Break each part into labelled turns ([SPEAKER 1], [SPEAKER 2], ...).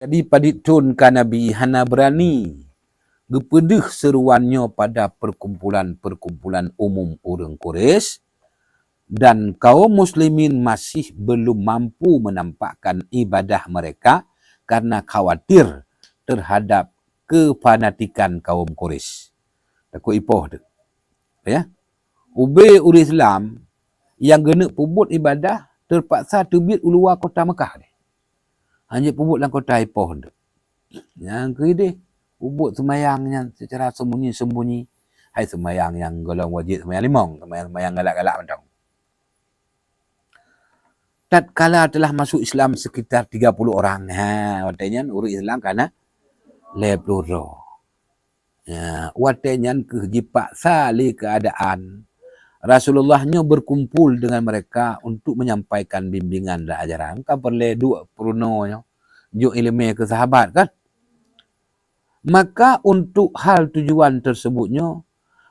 [SPEAKER 1] Jadi paditun ka Nabi hana berani gepedeh seruannya pada perkumpulan-perkumpulan umum orang Quraisy dan kaum muslimin masih belum mampu menampakkan ibadah mereka karena khawatir terhadap kefanatikan kaum Quraisy. Takut ipoh tu. Ya. Ube uri Islam yang gena pubut ibadah terpaksa terbit luar kota Mekah ni. Hanya pubut dalam kota ipoh tu. Yang kedua, pubut semayangnya secara sembunyi-sembunyi. Hai semayang yang golong wajib, semayang limong, semayang galak-galak macam. Tatkala telah masuk Islam sekitar 30 orang. Watanya urut Islam kerana lepuro. Ya, watanya kehipaksa li keadaan. Rasulullahnya berkumpul dengan mereka untuk menyampaikan bimbingan dan ajaran. Kan perlu dua perunonya. Juk ilmu ke sahabat kan. Maka untuk hal tujuan tersebutnya,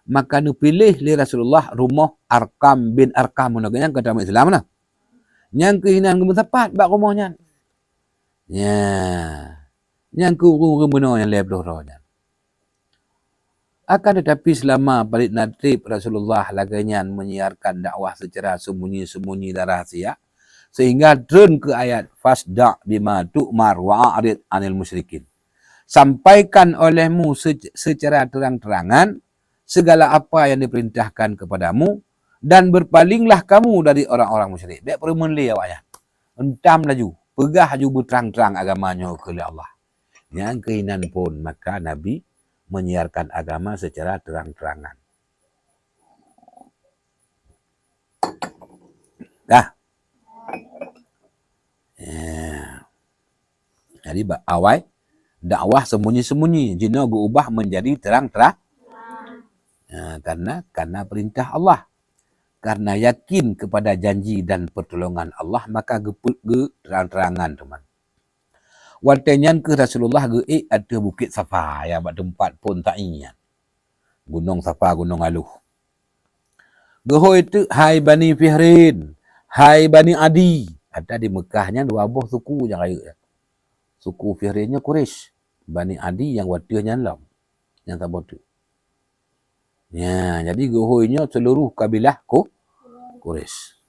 [SPEAKER 1] maka dipilih li Rasulullah rumah Arkam bin Arkam. Yang kata Islam lah. Yang kehinan kemusapat bak rumahnya. Ya. Yang kurung benar yang lebih rohnya. Akan tetapi selama balik natib Rasulullah laganya menyiarkan dakwah secara sembunyi-sembunyi dan rahasia, sehingga turun ke ayat fasda' bima tu'mar wa'arid anil musyrikin. Sampaikan olehmu secara terang-terangan segala apa yang diperintahkan kepadamu dan berpalinglah kamu dari orang-orang musyrik. Baik permenli awaknya. Entam laju, pegah laju berterang-terang agamanya kepada Allah. Yang keinginan pun maka Nabi menyiarkan agama secara terang-terangan. Dah. Ya. Jadi awal dakwah sembunyi-sembunyi, jina berubah menjadi terang-terang. Ya, karena perintah Allah. Karena yakin kepada janji dan pertolongan Allah, maka terang-terangan teman. Waltenyan ke Rasulullah ada Bukit Safa yang buat tempat pun tak ingat. Gunung Safa, Gunung Aluh. Geho itu, hai Bani Fihrin, hai Bani Adi. Ada di Mekahnya dua buah suku yang raya. Suku Fihrinnya Quraisy, Bani Adi yang watihnya Lam. Yang tak bodoh. Ya, jadi gehoinya seluruh kabilah Quraisy.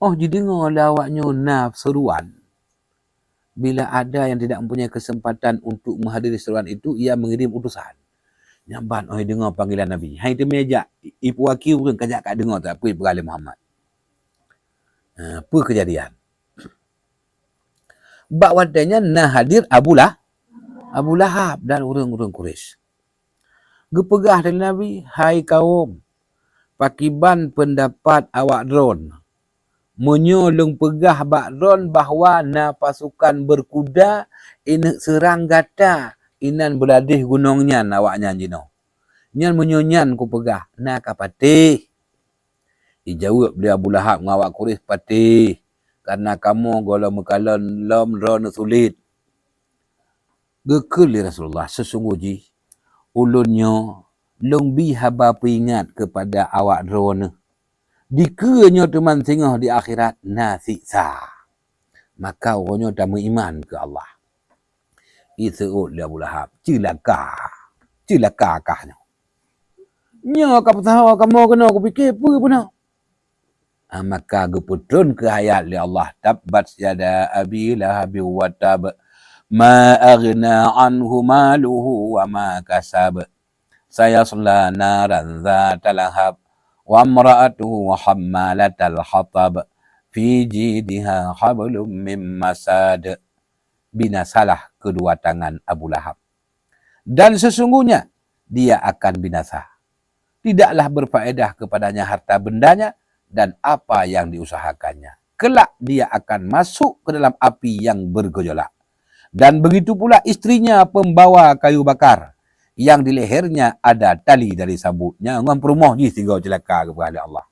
[SPEAKER 1] Oh, jadi dengar awaknya naf seruan. Bila ada yang tidak mempunyai kesempatan untuk menghadiri seruan itu, ia mengirim utusan. Nyambat, oh dengar panggilan Nabi. Hai tu meja, ipu aki pun kajak kat dengar tak apa perali Muhammad. Apa kejadian? Bak wadanya nah hadir Abu Lahab dan orang-orang Quraisy. Gepegah dari Nabi, hai kaum, pakiban pendapat awak drone. Menyolong pegah bakron bahawa na pasukan berkuda inak serang gata inan beladih gunungnya awaknya jino. Nyan menyonyan ku pegah na kapatih. Dijawab dia Abu Lahab ngawak Quraisy patih karena kamu golong mekalan lam ron sulit. Gekeli Rasulullah sesungguhnya ulunnya longbi haba peringat kepada awak drone. Dikanya teman tengah di akhirat nasiksa. Maka orangnya tak beriman ke Allah. Isu'ud dia Abu Lahab. Cilakakahnya. Nya kau tahu kamu kena aku fikir apa pun. Maka geputun ke ayat li Allah. Tabbat yada abi lahabi wa tab. Ma aghna anhu maluhu wa ma kasab. Sayasla naran zata lahab. Wa amra'atuhu hammalatal hatab fi jidha hablum mim masad. Binasalah kedua tangan Abu Lahab. Dan sesungguhnya dia akan binasa. Tidaklah berfaedah kepadanya harta bendanya dan apa yang diusahakannya. Kelak dia akan masuk ke dalam api yang bergejolak. Dan begitu pula istrinya pembawa kayu bakar. Yang di lehernya ada tali dari sabutnya. Orang perumah je tinggal celaka kepada Allah.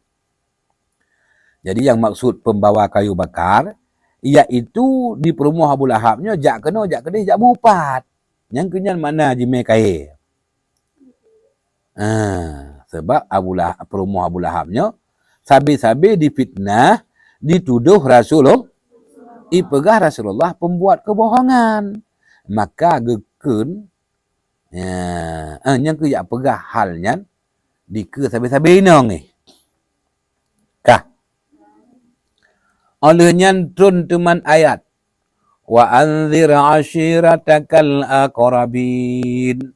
[SPEAKER 1] Jadi yang maksud pembawa kayu bakar, iaitu di perumah Abu Lahabnya, jak kena, jak kena, jak mupat. Yang kenyan mana jime kair. Sebab perumah Abu Lahabnya, sabi-sabi difitnah, dituduh Rasulullah. Ipegah Rasulullah pembuat kebohongan. Maka gekun yang ke pegah halnya di ke sabi-sabi nong ni. Kah. Olehnya tun teman ayat. Wa anzir ashiratakal aqrabin.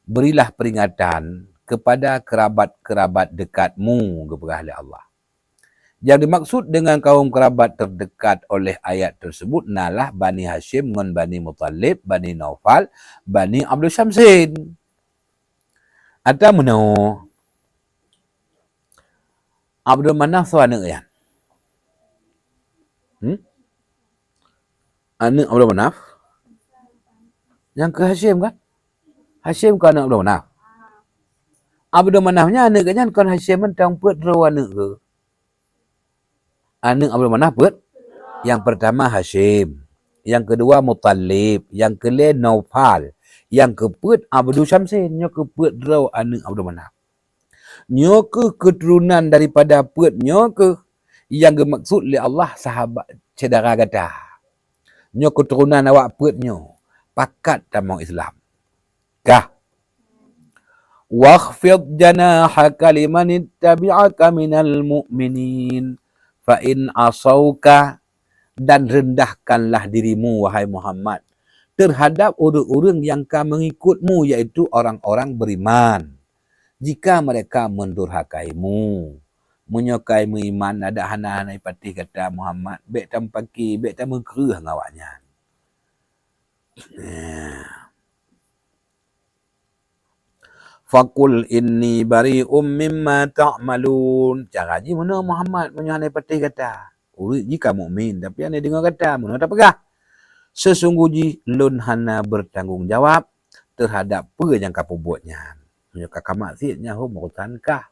[SPEAKER 1] Berilah peringatan kepada kerabat-kerabat dekatmu kepada Allah. Yang dimaksud dengan kaum kerabat terdekat oleh ayat tersebut nalah Bani Hashim dengan Bani Muttalib, Bani Naufal, Bani Abdul Syamsin. Atau mana Abdul Manaf tu anak yang? Anak Abdul Manaf? Yang ke Hashim kan? Hashim ke anak Abdul Manaf? Abdul Manafnya anak kan kan Hashim mentang put rawa anak ke? Anak Abdul Manaf put? Yang pertama Hashim. Yang kedua Muttalib. Yang kelima Naufal. Yang keput Abdul Syamsin. Yang keput rawa anak Abdul Manaf. Nyo ke keturunan daripada put nyo ke yang dimaksud oleh Allah sahabat saudara kata. Nyo keturunan awak put nyo pakat tamang Islam. Kah? Wakhfid janahaka liman ittabi'aka minal mu'minin fa in asauka, dan rendahkanlah dirimu wahai Muhammad terhadap orang-orang yang akan mengikutmu, iaitu orang-orang beriman. Jika mereka mendurhakaimu, menyukaimu iman, ada hana-hana ipatih kata Muhammad, bek tam paki, bek tam mengkerah ngawaknya. Fakul inni bari'um mimma ta'malun. Cara ji mana Muhammad menyuhana ipatih kata. Urut jika mukmin, tapi ane dengar kata, mana tak pegah. Sesungguhnya lun hana bertanggungjawab terhadap apa yang kamu buatnya. Kakak maksudnya urusan kah?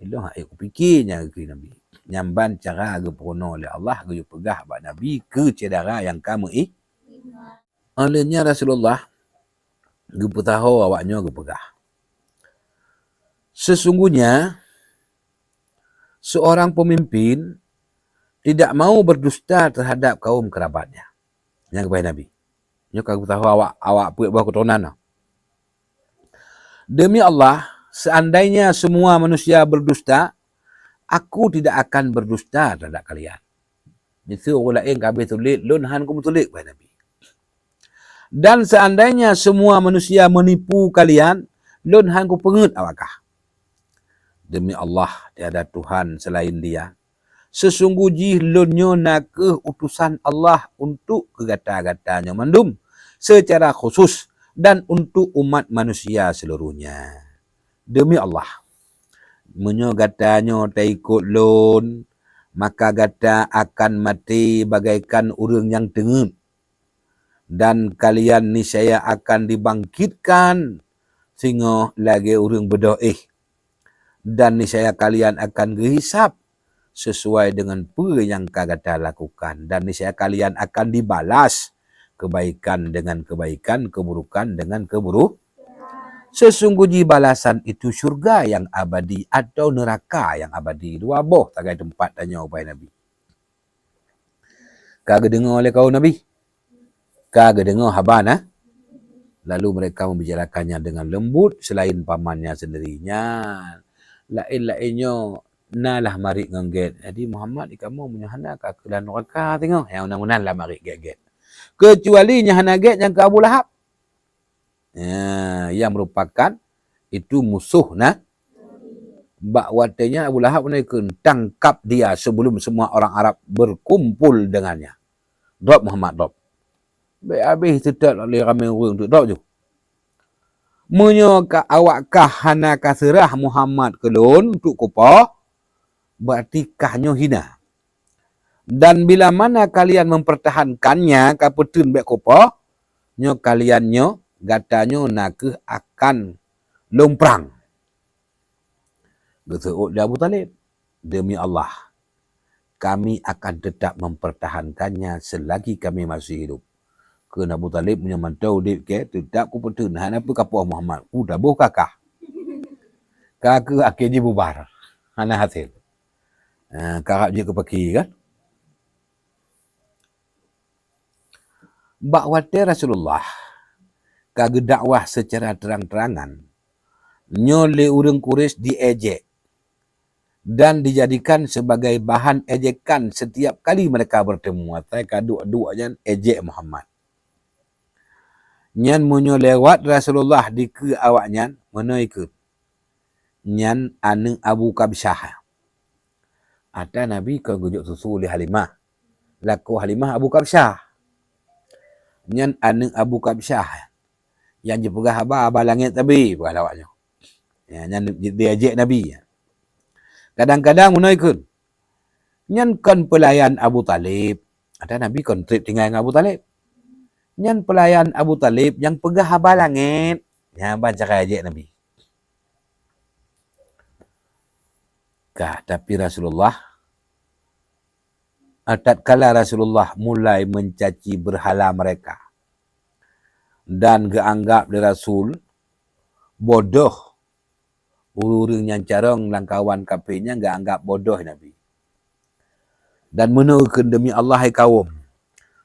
[SPEAKER 1] Itu aku fikirnya ke Nabi. Nyamban cara ke perono oleh Allah ke pegah bak Nabi ke cedera yang kamu olehnya Rasulullah ke tahu awaknya ke pegah. Sesungguhnya seorang pemimpin tidak mau berdusta terhadap kaum kerabatnya. Yang kepada Nabi. Yang aku tahu awak buat keturunan. Demi Allah, seandainya semua manusia berdusta, aku tidak akan berdusta terhadap kalian. Itu orang lain kabeh tulis, lun han ku tulis kepada Nabi. Dan seandainya semua manusia menipu kalian, lun han ku pengut awakah. Demi Allah, tiada Tuhan selain Dia. Sesungguhnya lunyo nak ke utusan Allah untuk kegata-gatanya mandum secara khusus dan untuk umat manusia seluruhnya. Demi Allah, menyo gatanya tak ikut lun, maka gata akan mati bagaikan orang yang tengut. Dan kalian niscaya akan dibangkitkan sehingga lagi orang berdoa. Dan niscaya kalian akan dihisap sesuai dengan apa yang kagata lakukan. Dan niscaya kalian akan dibalas kebaikan dengan kebaikan, keburukan dengan keburukan. Sesungguhnya balasan itu syurga yang abadi atau neraka yang abadi. Dua boh tagai tempat tanya upai Nabi. Kagak dengar oleh kaum Nabi? Kagak dengar habana? Lalu mereka membicarakannya dengan lembut selain pamannya sendirinya. Lain-lainnya nalah mari ngengget. Jadi Muhammad kamu menyahana kakelan neraka tengok. Yang undang-undang lah mari get-get. Kecuali nyahana get yang ke Abu Lahab. Yang merupakan itu musuh bakwatanya Abu Lahab menaikkan tangkap dia sebelum semua orang Arab berkumpul dengannya. Drop Muhammad drop. Baik habis tetap oleh ramai orang tu drop je. Menyoka awakkah hana kaserah Muhammad kelun untuk kupah, berarti kahnya hina. Dan bila mana kalian mempertahankannya kapetun baik kupah, nyo kalian nyo gatanya nak akan lomprang. Betul dia Abu Talib. Demi Allah, kami akan tetap mempertahankannya selagi kami masih hidup. Kerana Abu Talib punya mantau dia ke tetap ku petun hana apa kapal Muhammad. Dah boh kakak. Kakak akhirnya bubar. Hana hasil. Kakak je ke paki kan? Bakwate Rasulullah kage dakwah secara terang-terangan nyole urang Quraisy diejek dan dijadikan sebagai bahan ejekan setiap kali mereka bertemu. Atai kaduk-duk jan ejek Muhammad. Nyan munyo lewat Rasulullah di ke awak nyan, mana ikut. Nyan aneng Abu Kabsyah. Ada Nabi kau gujuk susu oleh Halimah. Laku Halimah Abu Kabsyah. Nyan aneng Abu Kabsyah. Yang jepegah abah langit tabi. Bukan awaknya. Ya, nyan diajak Nabi. Kadang-kadang mana ikut. Nyan kan pelayan Abu Talib. Ada Nabi kan trip tinggal dengan Abu Talib. Nyan pelayan Abu Talib yang pegah abah langit. Ya, baca ajak Nabi. Tapi Rasulullah, tatkala Rasulullah mulai mencaci berhala mereka dan geanggap di Rasul bodoh, urang yang carong langkawan kapenya gak anggap bodoh Nabi. Dan menurukan demi Allah hai kaum,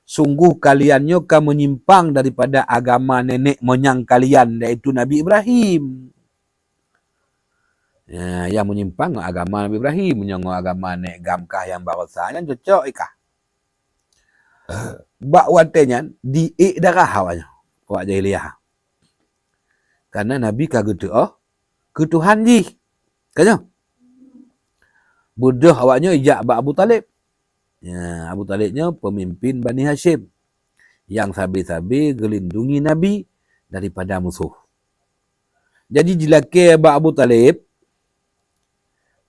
[SPEAKER 1] sungguh kaliannya kan menyimpang daripada agama nenek moyang kalian, iaitu Nabi Ibrahim. Ya, yang menyimpang agama Nabi Ibrahim, menyongong agama nek gamkah yang bangsa yang cocok ikah. Bak watenya diik darah awaknya, awak jahiliyah. Karena Nabi kagak doa ke Tuhan ji. Kanya. Bodoh awaknya ijak bak Abu Talib. Ya, Abu Talibnya pemimpin Bani Hashim yang sabi-sabi gelindungi Nabi daripada musuh. Jadi jilake bak Abu Talib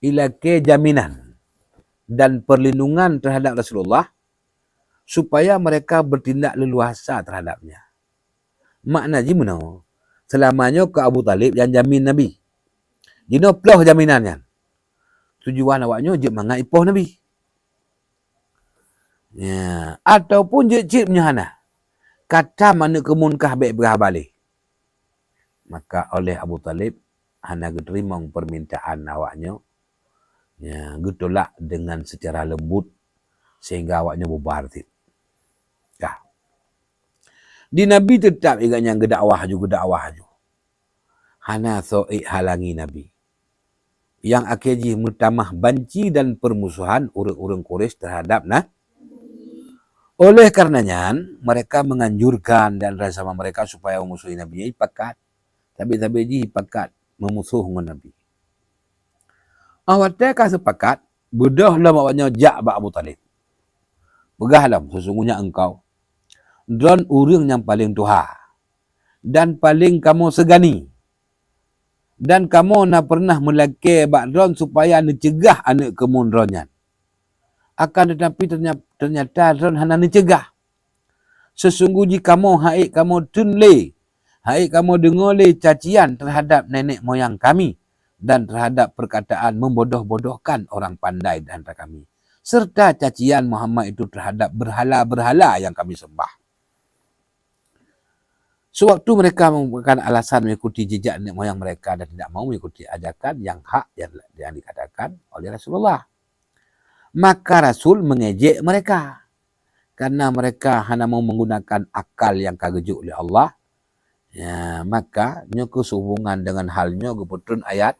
[SPEAKER 1] ilake jaminan dan perlindungan terhadap Rasulullah supaya mereka bertindak leluasa terhadapnya. Makna gimana? Selamanya ke Abu Talib yang jamin Nabi. Dino peloh jaminannya. Tujuan awaknya je mangai ipoh Nabi. Ya, ataupun je cipnya hana. Kata mana kemunkah baik berah balik. Maka oleh Abu Talib hana diterima permintaan awaknya. Ya, getolak dengan secara lembut sehingga awaknya bubar. Ya. Di Nabi tetap ingatnya gedakwah juga. Hana so'ik halangi Nabi. Yang akhirnya mutamah banci dan permusuhan urang-urang Quraisy terhadap oleh karenanya mereka menganjurkan dan sama mereka supaya memusuhi Nabi ipakat. Tapi ipakat memusuh dengan Nabi. Awatnya sepakat, bodohlah awaknya jak bak Abu Talib. Pegahlah, sesungguhnya engkau dron urang yang paling tuha dan paling kamu segani. Dan kamu nak pernah melaki bak dron supaya dicegah anak kemun dronnya. Akan tetapi ternyata dron hana dicegah. Sesungguhnya kamu haik kamu tunle, haik kamu dengole cacian terhadap nenek moyang kami. Dan terhadap perkataan membodoh-bodohkan orang pandai di antara kami. Serta cacian Muhammad itu terhadap berhala-berhala yang kami sembah. Sewaktu mereka membuatkan alasan mengikuti jejak nenek moyang mereka dan tidak mau mengikuti ajakan yang hak yang dikatakan oleh Rasulullah. Maka Rasul mengejek mereka. Karena mereka hanya mau menggunakan akal yang kagejuk oleh Allah. Ya, maka nyoku sehubungan dengan halnya kebetulan ayat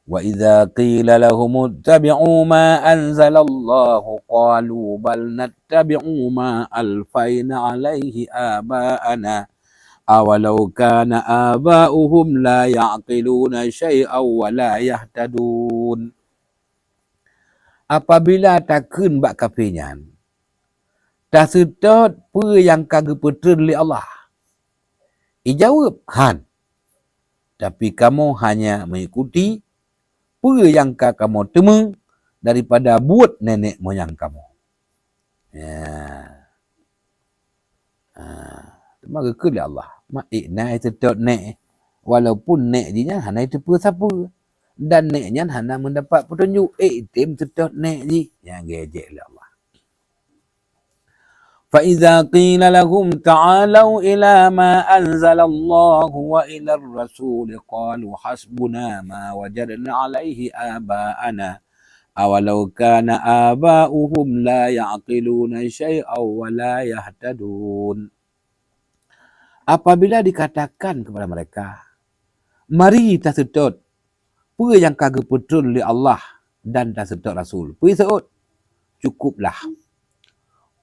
[SPEAKER 1] وَإِذَا قِيلَ لَهُمُ اتَّبِعُوا مَا أَنزَلَ اللَّهُ قَالُوا بَلْ نَتَّبِعُ مَا أَلْفَيْنَا عَلَيْهِ آبَاءَنَا أَوَلَوْ كَانَ آبَاؤُهُمْ لَا يَعْقِلُونَ شَيْئًا وَلَا يَهْتَدُونَ. Apabila takun bak kafinyan, tak setot apa yang kagak petun oleh Allah. Ijawab, Han. Tapi kamu hanya mengikuti apa yang kamu temu daripada buat nenek moyang kamu. Ya. Maka kena Allah. Mak na itu tot nek. Walaupun nek dia hana itu pun siapa. Dan neknya hana mendapat petunjuk. Tim tetap nek ji. Yang gejek oleh Allah. فَإِذَا قِيلَ لَهُمْ تَعَالَوْا إِلَى مَا أَنزَلَ اللَّهُ وَإِلَى الرَّسُولِ قَالُوا حَسْبُنَا مَا وَجَدْنَا عَلَيْهِ آبَاءَنَا awalau kana aba'uhum la ya'qiluna syai'aw wa la yahtadun. Apabila dikatakan kepada mereka, mari tasudut, apa yang kagak betul oleh Allah dan tasudut Rasul. Pergi seut, cukuplah.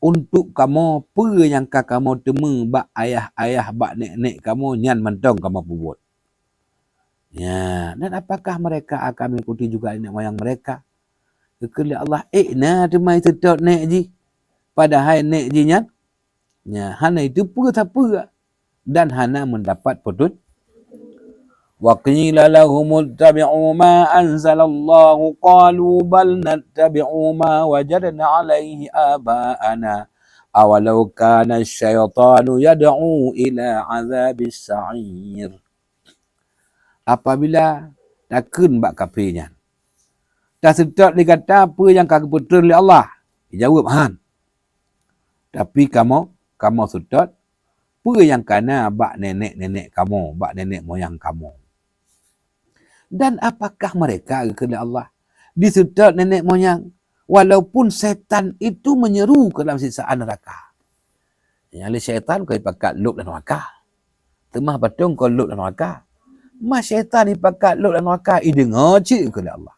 [SPEAKER 1] Untuk kamu, apa yang kamu temu bak ayah-ayah, bak nek-nek kamu, nyan mentong kamu buat. Ya, dan apakah mereka akan mengikuti juga nenek moyang mereka? Kepada Allah, nah temai sedot nek ji. Padahal nek ji nyan, ya, hana itu pura tak pura. Dan hana mendapat petunjuk. Wa qila lahum ittabi'u ma anzalallahu qalu bal nattabi'u ma wajadna 'alaihi aba'ana awalau kana asyaitanu yad'u ila 'adzabis sa'ir. Apabila takun bak kafirnya, tak sedap dia kata apa yang kagak betul oleh Allah. Dia jawab, han. Tapi kamu sedap apa yang kena bak nenek-nenek kamu, bak nenek moyang kamu. Dan apakah mereka kepada Allah disedot nenek moyang walaupun setan itu menyeru ke dalam siksaan neraka. Yang syaitan kau pakat luk dan neraka. Temah batung kau luk dan neraka. Mas syaitan ni pakat luk dan neraka i dengar cik kepada Allah.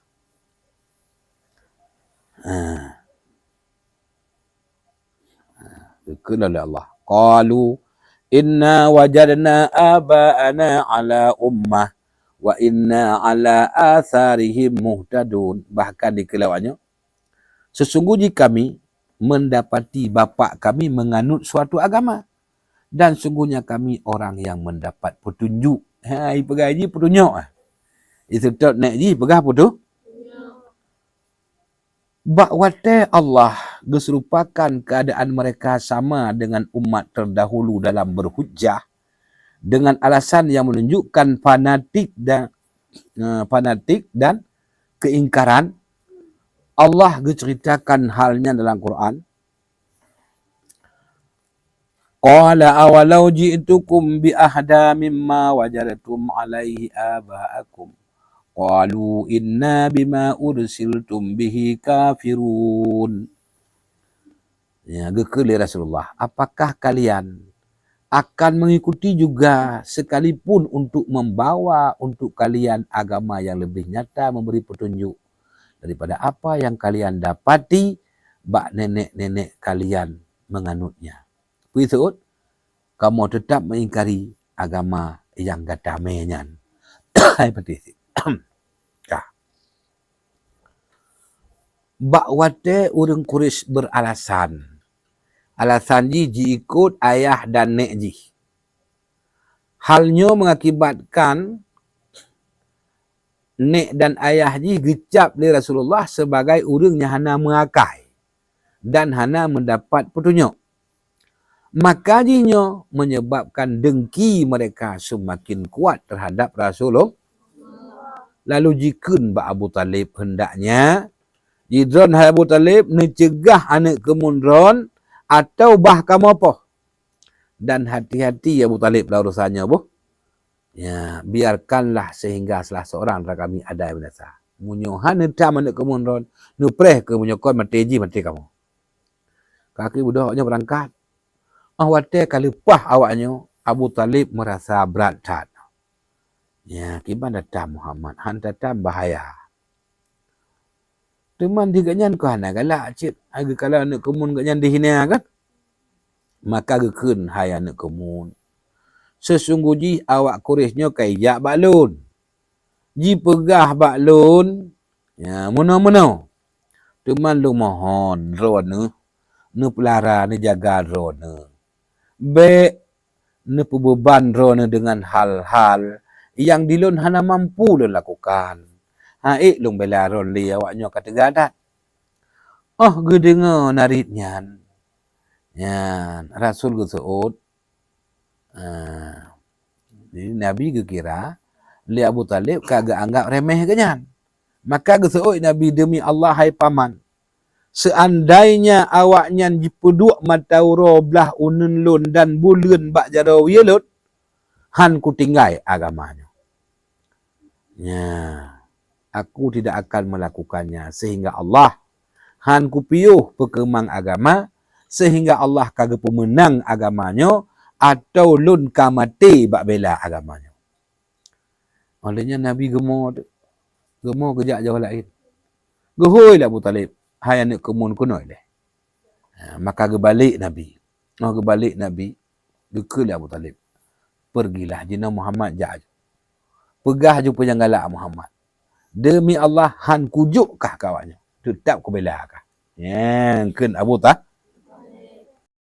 [SPEAKER 1] Kepada Allah. Qalu inna wajadna aba'ana ala ummah wa inna ala atharihim muhtadun. Bahkan di kelawannya, sesungguhnya kami mendapati bapa kami menganut suatu agama dan sungguhnya kami orang yang mendapat petunjuk. Hai pegaji petunjuk ah. Itu tak nak ji pegah petunjuk. Bakwate Allah geserupakan keadaan mereka sama dengan umat terdahulu dalam berhujjah dengan alasan yang menunjukkan fanatik dan keingkaran. Allah menceritakan halnya dalam Quran. Qala awalau ji'tukum bi ahda mimma wajadtum alaihi aba'akum. Qalu inna bima ursiltum bihi kafirun. Ya, gekeli Rasulullah. Apakah kalian akan mengikuti juga sekalipun untuk membawa untuk kalian agama yang lebih nyata memberi petunjuk daripada apa yang kalian dapati bak nenek-nenek kalian menganutnya. Perut kamu tetap mengingkari agama yang gadamenyan. Seperti itu. Bakwate orang Quraisy beralasan. Alasan ji ikut ayah dan nek ji. Halnya mengakibatkan nek dan ayah ji gecap oleh Rasulullah sebagai orang yang hana mengakai dan hana mendapat petunjuk. Maka jinya menyebabkan dengki mereka semakin kuat terhadap Rasulullah. Lalu jikun Pak Abu Talib hendaknya Jidron Abu Talib mencegah anak kemunduran atau bahkan apa. Dan hati-hati Abu Talib lah urusannya bu. Ya, biarkanlah sehingga salah seorang antara kami ada yang binasa. Munyuhan netam anak kemunduran, nupreh ke munyukon mati kamu. Kaki budaknya berangkat. Awate kali pah awaknya Abu Talib merasa berat tat. Ya, kiban datang Muhammad, han datang bahaya. Teman dia ganyan kau hana galak cik. Aga kalau anak kemun ganyan di sini kan. Maka gekun hai anak kemun. Sesungguhnya awak Quraisynya kayak baklun. Ji pegah baklun. Ya, mana-mana. Teman lu mohon drone ne pelara ne jaga drone. Be ne beban drone dengan hal-hal yang dilun hana mampu lu lakukan. Long bela ron li awaknya kata gadat. Oh, gue dengar naritnya. Ya, Rasul gue seut. Jadi Nabi gue kira li Abu Talib kagak anggap remeh kenyan. Maka gue seut Nabi demi Allah hai paman. Seandainya awaknya dipeduk matauro belah unun lun dan bulan bak jaro wilut, han ku tinggai agamanya. Ya. aku tidak akan melakukannya. Sehingga Allah han ku piuh perkemang agama, sehingga Allah kagak pemenang agamanya, atau lun kamati bak bela agamanya. Olehnya Nabi gemar kejak jauh lain. Gehoi lah Abu Talib. Hai anak kemun kunoi leh. Maka gebalik Nabi. Gebalik Nabi. Gekelah Abu Talib. Pergilah jina Muhammad jak. Pegah jumpa yang galak Muhammad. Demi Allah han kujukkah kawannya. Tetap ku bela kah. Yang kan Abu